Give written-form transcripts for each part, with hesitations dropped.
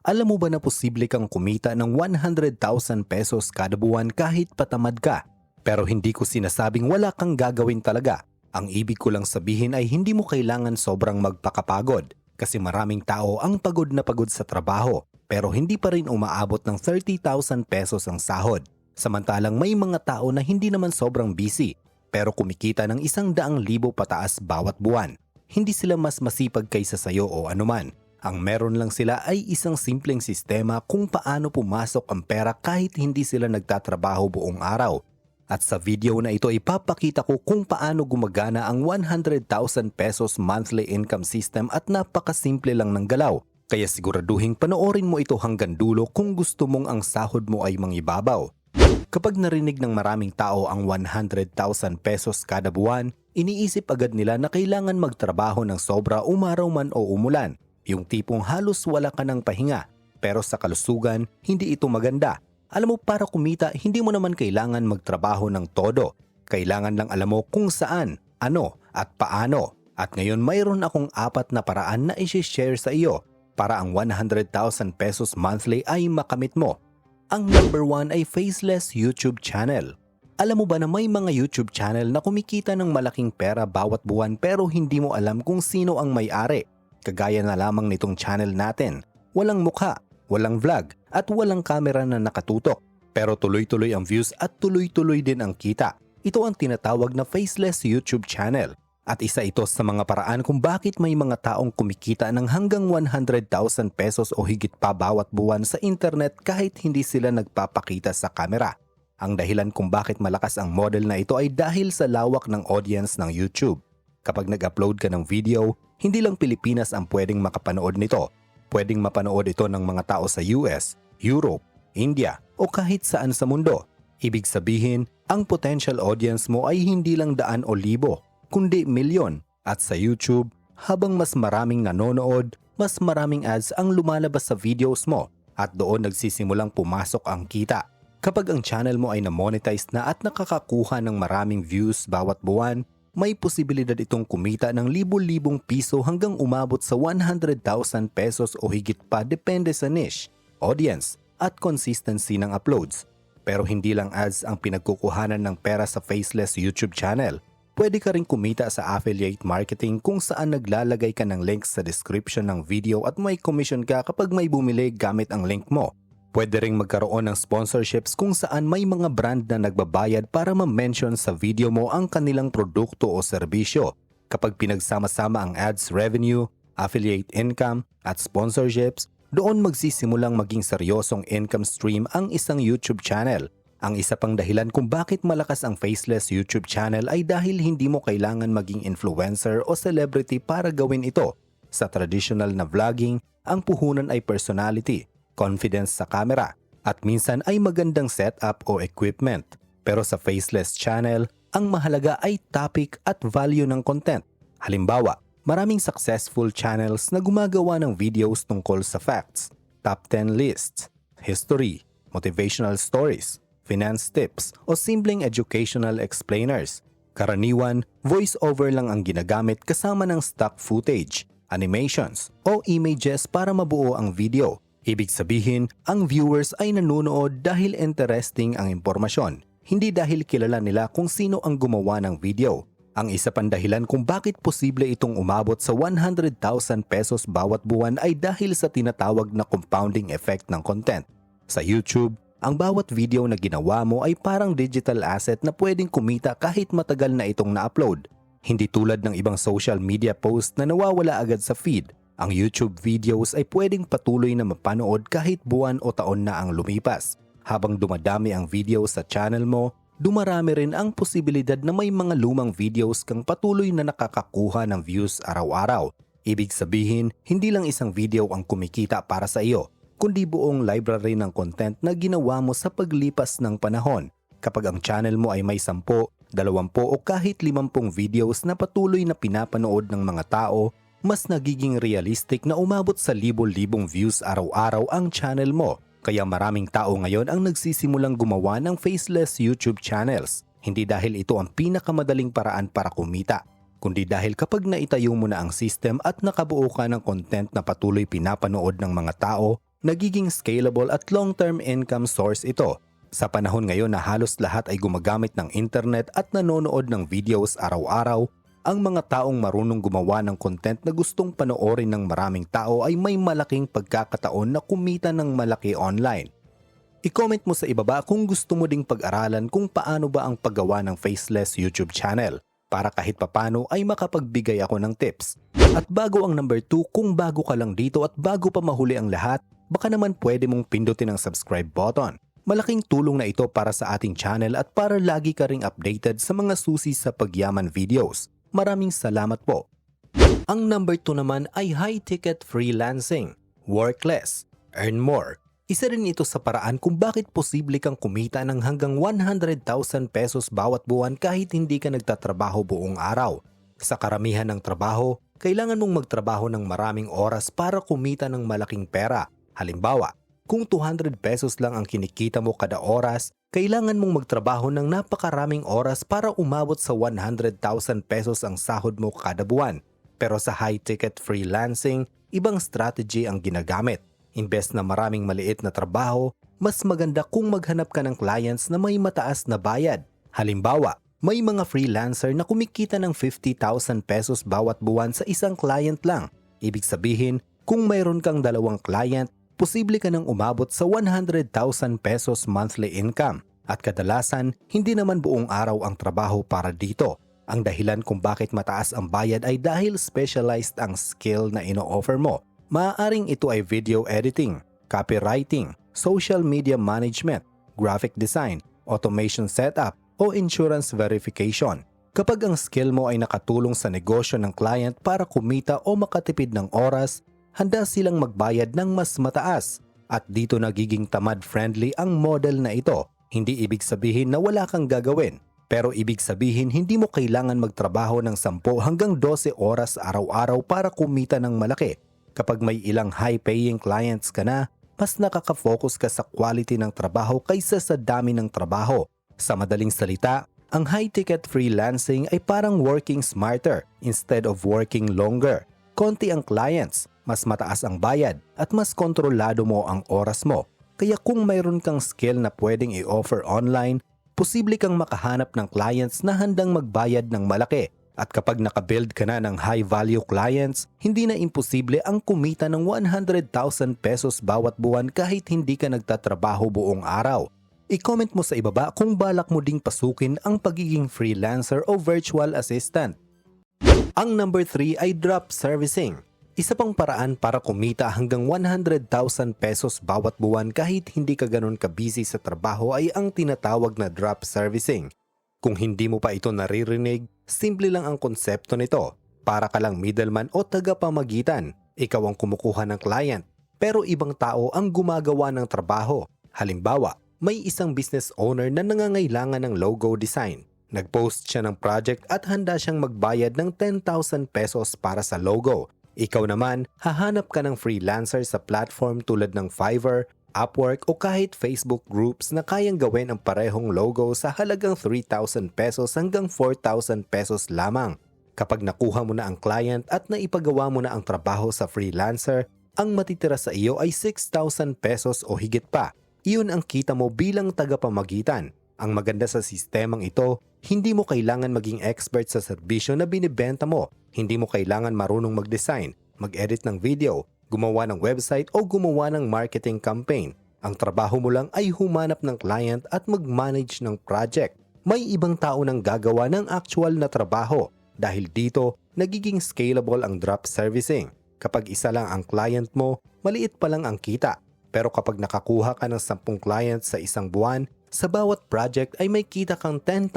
Alam mo ba na posible kang kumita ng 100,000 pesos kada buwan kahit patamad ka? Pero hindi ko sinasabing wala kang gagawin talaga. Ang ibig ko lang sabihin ay hindi mo kailangan sobrang magpakapagod. Kasi maraming tao ang pagod na pagod sa trabaho pero hindi pa rin umaabot ng 30,000 pesos ang sahod. Samantalang may mga tao na hindi naman sobrang busy pero kumikita ng 100,000 pataas bawat buwan. Hindi sila mas masipag kaysa sayo o anuman. Ang meron lang sila ay isang simpleng sistema kung paano pumasok ang pera kahit hindi sila nagtatrabaho buong araw. At sa video na ito ipapakita ko kung paano gumagana ang 100,000 pesos monthly income system at napakasimple lang ng galaw. Kaya siguraduhin panoorin mo ito hanggang dulo kung gusto mong ang sahod mo ay mangibabaw. Kapag narinig ng maraming tao ang 100,000 pesos kada buwan, iniisip agad nila na kailangan magtrabaho ng sobra umaraw man o umulan. Yung tipong halos wala ka ng pahinga. Pero sa kalusugan, hindi ito maganda. Alam mo, para kumita, hindi mo naman kailangan magtrabaho ng todo. Kailangan lang alam mo kung saan, ano, at paano. At ngayon mayroon akong 4 na paraan na i-share sa iyo para ang 100,000 pesos monthly ay makamit mo. Ang number 1 ay faceless YouTube channel. Alam mo ba na may mga YouTube channel na kumikita ng malaking pera bawat buwan pero hindi mo alam kung sino ang may-ari? Kagaya na lamang nitong channel natin. Walang mukha, walang vlog, at walang camera na nakatutok. Pero tuloy-tuloy ang views at tuloy-tuloy din ang kita. Ito ang tinatawag na faceless YouTube channel. At isa ito sa mga paraan kung bakit may mga taong kumikita ng hanggang 100,000 pesos o higit pa bawat buwan sa internet kahit hindi sila nagpapakita sa camera. Ang dahilan kung bakit malakas ang model na ito ay dahil sa lawak ng audience ng YouTube. Kapag nag-upload ka ng video, hindi lang Pilipinas ang pwedeng makapanood nito. Pwedeng mapanood ito ng mga tao sa US, Europe, India o kahit saan sa mundo. Ibig sabihin, ang potential audience mo ay hindi lang daan o libo, kundi milyon. At sa YouTube, habang mas maraming nanonood, mas maraming ads ang lumalabas sa videos mo at doon nagsisimulang pumasok ang kita. Kapag ang channel mo ay na-monetize na at nakakakuha ng maraming views bawat buwan, may posibilidad itong kumita ng libo-libong piso hanggang umabot sa 100,000 pesos o higit pa depende sa niche, audience at consistency ng uploads. Pero hindi lang ads ang pinagkukuhanan ng pera sa faceless YouTube channel. Pwede ka rin kumita sa affiliate marketing kung saan naglalagay ka ng links sa description ng video at may commission ka kapag may bumili gamit ang link mo. Pwede ring magkaroon ng sponsorships kung saan may mga brand na nagbabayad para ma-mention sa video mo ang kanilang produkto o serbisyo. Kapag pinagsama-sama ang ads revenue, affiliate income, at sponsorships, doon magsisimulang maging seryosong income stream ang isang YouTube channel. Ang isa pang dahilan kung bakit malakas ang faceless YouTube channel ay dahil hindi mo kailangan maging influencer o celebrity para gawin ito. Sa traditional na vlogging, ang puhunan ay personality, confidence sa camera, at minsan ay magandang setup o equipment. Pero sa faceless channel, ang mahalaga ay topic at value ng content. Halimbawa, maraming successful channels na gumagawa ng videos tungkol sa facts, top 10 lists, history, motivational stories, finance tips, o simpleng educational explainers. Karaniwan, voice-over lang ang ginagamit kasama ng stock footage, animations, o images para mabuo ang video. Ibig sabihin, ang viewers ay nanonood dahil interesting ang impormasyon, hindi dahil kilala nila kung sino ang gumawa ng video. Ang isa pang dahilan kung bakit posible itong umabot sa 100,000 pesos bawat buwan ay dahil sa tinatawag na compounding effect ng content. Sa YouTube, ang bawat video na ginawa mo ay parang digital asset na pwedeng kumita kahit matagal na itong na-upload. Hindi tulad ng ibang social media post na nawawala agad sa feed. Ang YouTube videos ay pwedeng patuloy na mapanood kahit buwan o taon na ang lumipas. Habang dumadami ang video sa channel mo, dumarami rin ang posibilidad na may mga lumang videos kang patuloy na nakakakuha ng views araw-araw. Ibig sabihin, hindi lang isang video ang kumikita para sa iyo, kundi buong library ng content na ginawa mo sa paglipas ng panahon. Kapag ang channel mo ay may 10, 20 o kahit 50 videos na patuloy na pinapanood ng mga tao, mas nagiging realistic na umabot sa libo-libong views araw-araw ang channel mo. Kaya maraming tao ngayon ang nagsisimulang gumawa ng faceless YouTube channels. Hindi dahil ito ang pinakamadaling paraan para kumita, kundi dahil kapag naitayo mo na ang system at nakabuo ka ng content na patuloy pinapanood ng mga tao, nagiging scalable at long-term income source ito. Sa panahon ngayon na halos lahat ay gumagamit ng internet at nanonood ng videos araw-araw, ang mga taong marunong gumawa ng content na gustong panoorin ng maraming tao ay may malaking pagkakataon na kumita ng malaki online. I-comment mo sa ibaba kung gusto mo ding pag-aralan kung paano ba ang paggawa ng faceless YouTube channel para kahit papano ay makapagbigay ako ng tips. At bago ang number 2, kung bago ka lang dito at bago pa mahuli ang lahat, baka naman pwede mong pindutin ang subscribe button. Malaking tulong na ito para sa ating channel at para lagi ka ring updated sa mga susi sa pagyaman videos. Maraming salamat po. Ang number 2 naman ay high-ticket freelancing. Work less, earn more. Isa rin ito sa paraan kung bakit posible kang kumita ng hanggang 100,000 pesos bawat buwan kahit hindi ka nagtatrabaho buong araw. Sa karamihan ng trabaho, kailangan mong magtrabaho ng maraming oras para kumita ng malaking pera. Halimbawa, kung 200 pesos lang ang kinikita mo kada oras, kailangan mong magtrabaho ng napakaraming oras para umabot sa 100,000 pesos ang sahod mo kada buwan. Pero sa high-ticket freelancing, ibang strategy ang ginagamit. Imbes na maraming maliit na trabaho, mas maganda kung maghanap ka ng clients na may mataas na bayad. Halimbawa, may mga freelancer na kumikita ng 50,000 pesos bawat buwan sa isang client lang. Ibig sabihin, kung mayroon kang 2 client, posible ka nang umabot sa 100,000 pesos monthly income. At kadalasan, hindi naman buong araw ang trabaho para dito. Ang dahilan kung bakit mataas ang bayad ay dahil specialized ang skill na ino-offer mo. Maaaring ito ay video editing, copywriting, social media management, graphic design, automation setup, o insurance verification. Kapag ang skill mo ay nakatulong sa negosyo ng client para kumita o makatipid ng oras, handa silang magbayad ng mas mataas. At dito nagiging tamad-friendly ang model na ito. Hindi ibig sabihin na wala kang gagawin, pero ibig sabihin hindi mo kailangan magtrabaho ng 10 hanggang 12 oras araw-araw para kumita ng malaki. Kapag may ilang high-paying clients ka na, mas nakaka-focus ka sa quality ng trabaho kaysa sa dami ng trabaho. Sa madaling salita, ang high-ticket freelancing ay parang working smarter instead of working longer. Konti ang clients, mas mataas ang bayad, at mas kontrolado mo ang oras mo. Kaya kung mayroon kang skill na pwedeng i-offer online, posible kang makahanap ng clients na handang magbayad ng malaki. At kapag nakabuild ka na ng high-value clients, hindi na imposible ang kumita ng 100,000 pesos bawat buwan kahit hindi ka nagtatrabaho buong araw. I-comment mo sa ibaba kung balak mo ding pasukin ang pagiging freelancer o virtual assistant. Ang number 3 ay drop servicing. Isa pang paraan para kumita hanggang 100,000 pesos bawat buwan kahit hindi ka ganun ka-busy sa trabaho ay ang tinatawag na drop servicing. Kung hindi mo pa ito naririnig, simple lang ang konsepto nito. Para ka lang middleman o tagapamagitan. Ikaw ang kumukuha ng client, pero ibang tao ang gumagawa ng trabaho. Halimbawa, may isang business owner na nangangailangan ng logo design. Nag-post siya ng project at handa siyang magbayad ng 10,000 pesos para sa logo. Ikaw naman, hahanap ka ng freelancer sa platform tulad ng Fiverr, Upwork o kahit Facebook groups na kayang gawin ang parehong logo sa halagang 3,000 pesos hanggang 4,000 pesos lamang. Kapag nakuha mo na ang client at naipagawa mo na ang trabaho sa freelancer, ang matitira sa iyo ay 6,000 pesos o higit pa. Iyon ang kita mo bilang tagapamagitan. Ang maganda sa sistemang ito, hindi mo kailangan maging expert sa serbisyo na binibenta mo. Hindi mo kailangan marunong mag-design, mag-edit ng video, gumawa ng website o gumawa ng marketing campaign. Ang trabaho mo lang ay humanap ng client at mag-manage ng project. May ibang tao nang gagawa ng actual na trabaho. Dahil dito, nagiging scalable ang drop servicing. Kapag isa lang ang client mo, maliit pa lang ang kita. Pero kapag nakakuha ka ng 10 clients sa isang buwan, sa bawat project ay may kita kang 10,000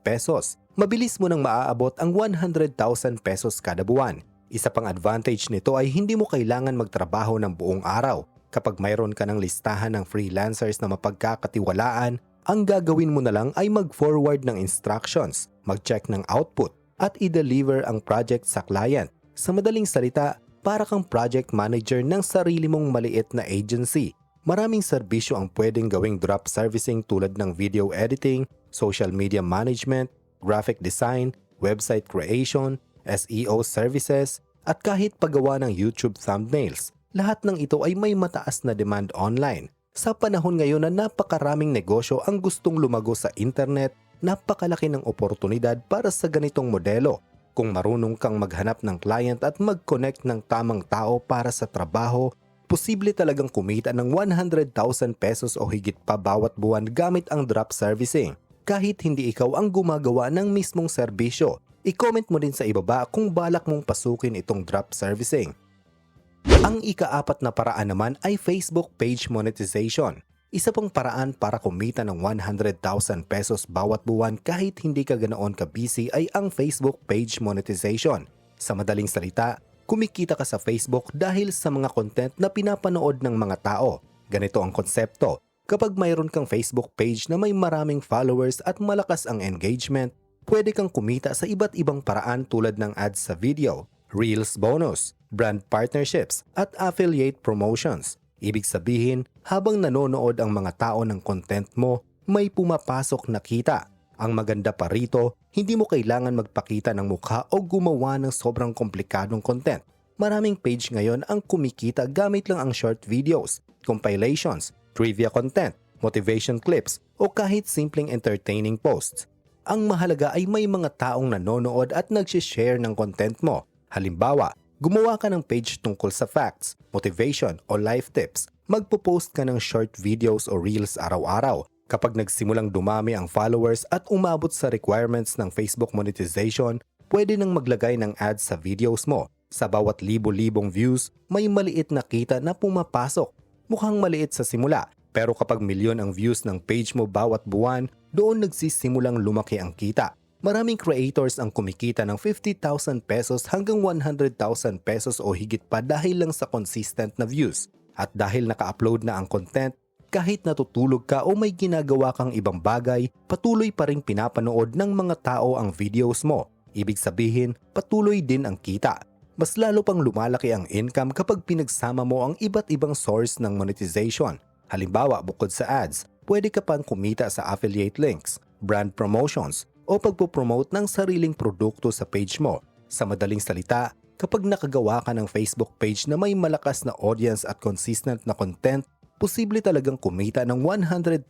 pesos. Mabilis mo nang maaabot ang 100,000 pesos kada buwan. Isa pang advantage nito ay hindi mo kailangan magtrabaho ng buong araw. Kapag mayroon ka ng listahan ng freelancers na mapagkakatiwalaan, ang gagawin mo na lang ay mag-forward ng instructions, mag-check ng output, at i-deliver ang project sa client. Sa madaling salita, para kang project manager ng sarili mong maliit na agency. Maraming serbisyo ang pwedeng gawing drop servicing tulad ng video editing, social media management, graphic design, website creation, SEO services, at kahit paggawa ng YouTube thumbnails. Lahat ng ito ay may mataas na demand online. Sa panahon ngayon na napakaraming negosyo ang gustong lumago sa internet, napakalaki ng oportunidad para sa ganitong modelo. Kung marunong kang maghanap ng client at mag-connect ng tamang tao para sa trabaho, posible talagang kumita ng 100,000 pesos o higit pa bawat buwan gamit ang drop servicing. Kahit hindi ikaw ang gumagawa ng mismong serbisyo, i-comment mo din sa ibaba kung balak mong pasukin itong drop servicing. Ang ika-4 na paraan naman ay Facebook page monetization. Isa pang paraan para kumita ng 100,000 pesos bawat buwan kahit hindi ka ganoon ka-busy ay ang Facebook page monetization. Sa madaling salita, kumikita ka sa Facebook dahil sa mga content na pinapanood ng mga tao. Ganito ang konsepto. Kapag mayroon kang Facebook page na may maraming followers at malakas ang engagement, pwede kang kumita sa iba't ibang paraan tulad ng ads sa video, Reels bonus, brand partnerships, at affiliate promotions. Ibig sabihin, habang nanonood ang mga tao ng content mo, may pumapasok na kita. Ang maganda pa rito, hindi mo kailangan magpakita ng mukha o gumawa ng sobrang komplikadong content. Maraming page ngayon ang kumikita gamit lang ang short videos, compilations, trivia content, motivation clips, o kahit simpleng entertaining posts. Ang mahalaga ay may mga taong nanonood at nagsishare ng content mo. Halimbawa, gumawa ka ng page tungkol sa facts, motivation o life tips. Magpo-post ka ng short videos o reels araw-araw. Kapag nagsimulang dumami ang followers at umabot sa requirements ng Facebook monetization, pwede nang maglagay ng ads sa videos mo. Sa bawat libo-libong views, may maliit na kita na pumapasok. Mukhang maliit sa simula, pero kapag milyon ang views ng page mo bawat buwan, doon nagsisimulang lumaki ang kita. Maraming creators ang kumikita ng 50,000 pesos hanggang 100,000 pesos o higit pa dahil lang sa consistent na views. At dahil naka-upload na ang content, kahit natutulog ka o may ginagawa kang ibang bagay, patuloy pa rin pinapanood ng mga tao ang videos mo. Ibig sabihin, patuloy din ang kita. Mas lalo pang lumalaki ang income kapag pinagsama mo ang iba't ibang source ng monetization. Halimbawa, bukod sa ads, pwede ka pang kumita sa affiliate links, brand promotions, o pagpopromote ng sariling produkto sa page mo. Sa madaling salita, kapag nakagawa ka ng Facebook page na may malakas na audience at consistent na content, posible talagang kumita ng 100,000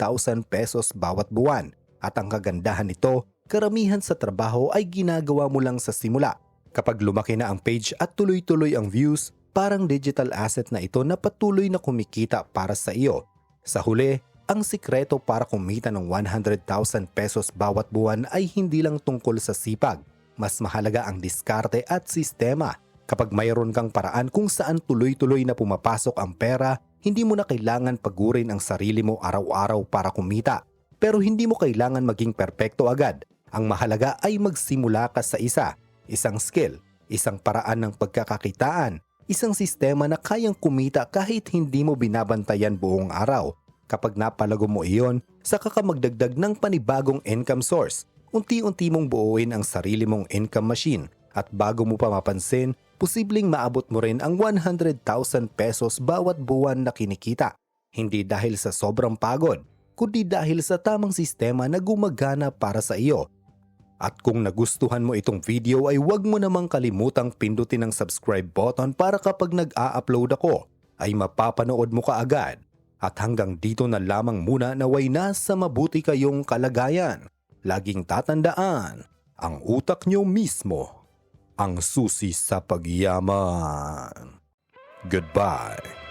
pesos bawat buwan. At ang kagandahan nito, karamihan sa trabaho ay ginagawa mo lang sa simula. Kapag lumaki na ang page at tuloy-tuloy ang views, parang digital asset na ito na patuloy na kumikita para sa iyo. Sa huli, ang sikreto para kumita ng 100,000 pesos bawat buwan ay hindi lang tungkol sa sipag. Mas mahalaga ang diskarte at sistema. Kapag mayroon kang paraan kung saan tuloy-tuloy na pumapasok ang pera, hindi mo na kailangan pagurin ang sarili mo araw-araw para kumita. Pero hindi mo kailangan maging perpekto agad. Ang mahalaga ay magsimula ka sa isang skill, isang paraan ng pagkakakitaan, isang sistema na kayang kumita kahit hindi mo binabantayan buong araw. Kapag napalago mo iyon, saka ka magdagdag ng panibagong income source. Unti-unti mong buuin ang sarili mong income machine at bago mo pa mapansin, posibleng maabot mo rin ang 100,000 pesos bawat buwan na kinikita. Hindi dahil sa sobrang pagod, kundi dahil sa tamang sistema na gumagana para sa iyo. At kung nagustuhan mo itong video ay huwag mo namang kalimutang pindutin ang subscribe button para kapag nag-a-upload ako ay mapapanood mo kaagad. At hanggang dito na lamang muna naway nasa mabuti kayong kalagayan. Laging tatandaan, ang utak nyo mismo ang susi sa pagyaman. Goodbye.